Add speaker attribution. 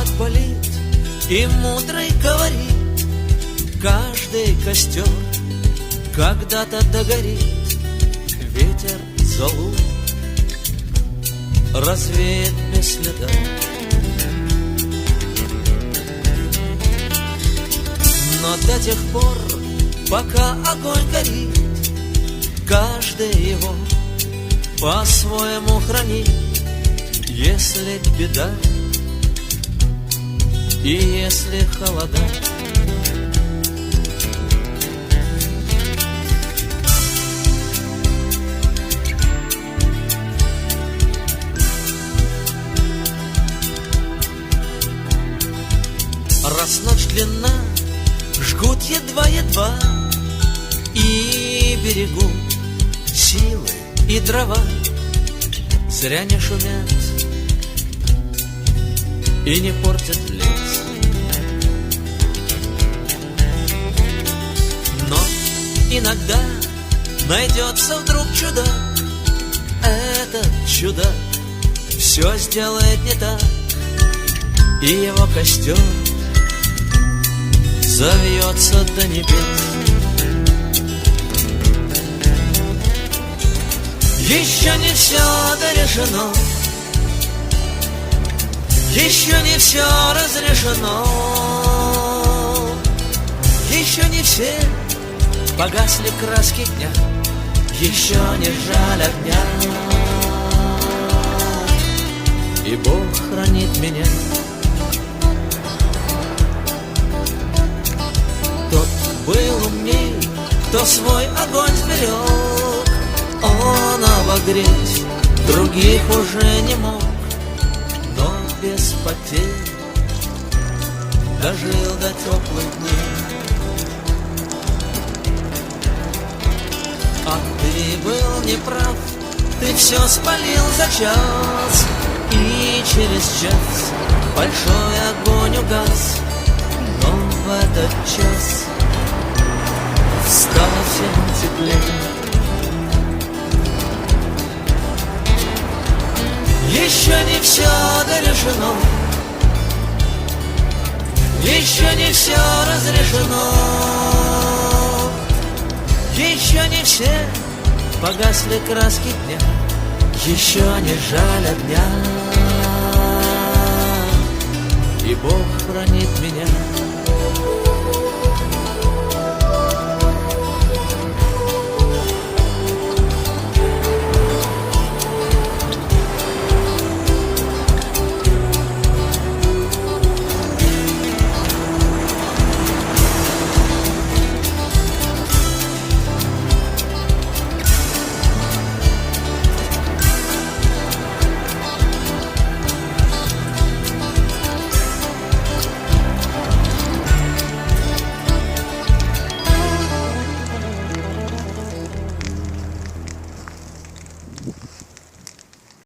Speaker 1: как болит, и мудрый говорит: каждый костер когда-то догорит. Ветер золу развеет без следа. Но до тех пор, пока огонь горит, каждый его по-своему хранит. Если беда и если холода, раз ночь длинна, жгут едва-едва, и берегут силы и дрова. Зря не шумят и не портят лес. Но иногда найдется вдруг чудак. Этот чудак все сделает не так, и его костер завьется до небес. Еще не все дорешено, еще не все разрешено, еще не все погасли краски дня, еще не жаль огня, и Бог хранит меня. Тот был умней, кто свой огонь сберег, он обогреть других уже не мог, но без потерь дожил до теплых дней. А ты был неправ, ты все спалил за час, и через час большой огонь угас. Но в этот час стало всем теплее. Еще не все дорешено, еще не все разрешено, еще не все погасли краски дня, еще не жаль огня, и Бог хранит меня.